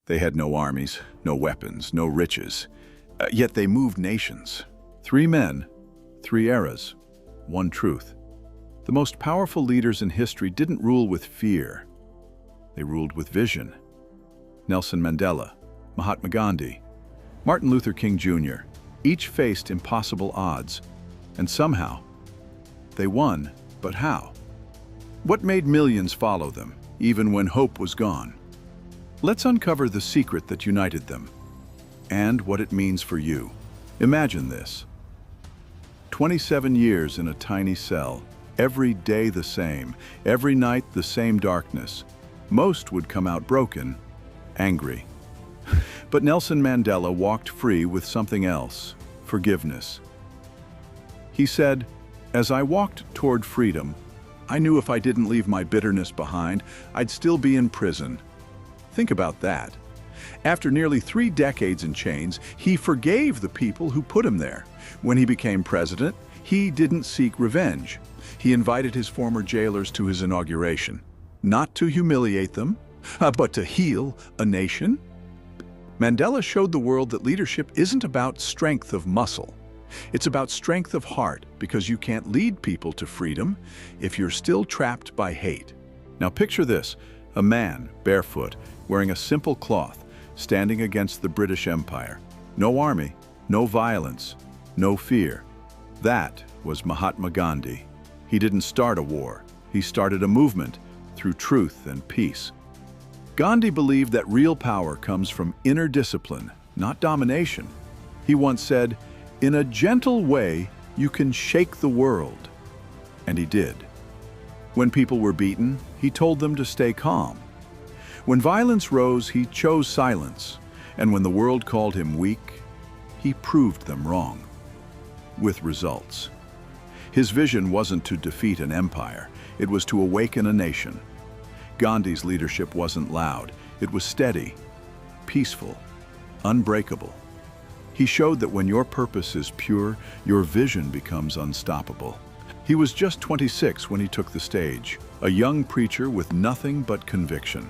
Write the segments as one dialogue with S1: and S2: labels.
S1: They had no armies, no weapons, no riches, yet they moved nations. 3 men, 3 eras, 1 truth. The most powerful leaders in history didn't rule with fear. They ruled with vision. Nelson Mandela, Mahatma Gandhi, Martin Luther King Jr. each faced impossible odds, and somehow they won. But how? What made millions follow them, even when hope was gone? Let's uncover the secret that united them, and what it means for you. Imagine this. 27 years in a tiny cell, every day the same, every night the same darkness. Most would come out broken, angry. But Nelson Mandela walked free with something else: forgiveness. He said, "As I walked toward freedom, I knew if I didn't leave my bitterness behind, I'd still be in prison." Think about that. After nearly 3 decades in chains, he forgave the people who put him there. When he became president, he didn't seek revenge. He invited his former jailers to his inauguration, not to humiliate them, but to heal a nation. Mandela showed the world that leadership isn't about strength of muscle. It's about strength of heart, because you can't lead people to freedom if you're still trapped by hate. Now picture this: a man, barefoot, wearing a simple cloth, standing against the British Empire. No army, no violence, no fear. That was Mahatma Gandhi. He didn't start a war. He started a movement through truth and peace. Gandhi believed that real power comes from inner discipline, not domination. He once said, "In a gentle way, you can shake the world." And he did. When people were beaten, he told them to stay calm. When violence rose, he chose silence. And when the world called him weak, he proved them wrong. With results. His vision wasn't to defeat an empire, it was to awaken a nation. Gandhi's leadership wasn't loud, it was steady, peaceful, unbreakable. He showed that when your purpose is pure, your vision becomes unstoppable. He was just 26 when he took the stage, a young preacher with nothing but conviction.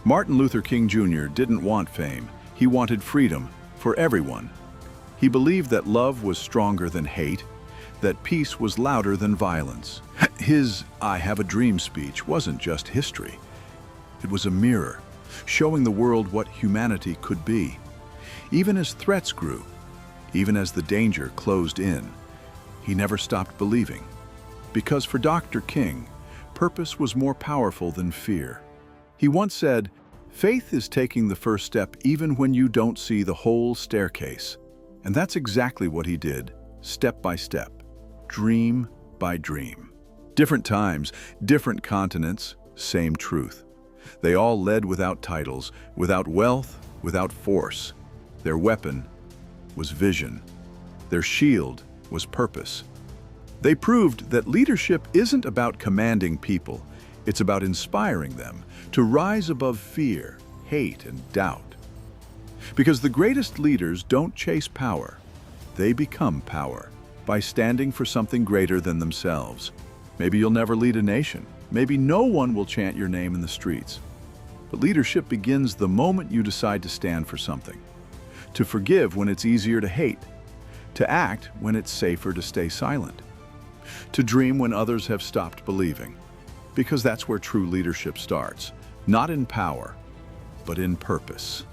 S1: Martin Luther King Jr. didn't want fame, he wanted freedom for everyone. He believed that love was stronger than hate, that peace was louder than violence. His "I have a dream" speech wasn't just history. It was a mirror, showing the world what humanity could be. Even as threats grew, even as the danger closed in, he never stopped believing. Because for Dr. King, purpose was more powerful than fear. He once said, "Faith is taking the first step even when you don't see the whole staircase." And that's exactly what he did, step by step, dream by dream. Different times, different continents, same truth. They all led without titles, without wealth, without force. Their weapon was vision. Their shield was purpose. They proved that leadership isn't about commanding people, it's about inspiring them to rise above fear, hate, and doubt. Because the greatest leaders don't chase power, they become power by standing for something greater than themselves. Maybe you'll never lead a nation. Maybe no one will chant your name in the streets. But leadership begins the moment you decide to stand for something. To forgive when it's easier to hate. To act when it's safer to stay silent. To dream when others have stopped believing. Because that's where true leadership starts. Not in power, but in purpose.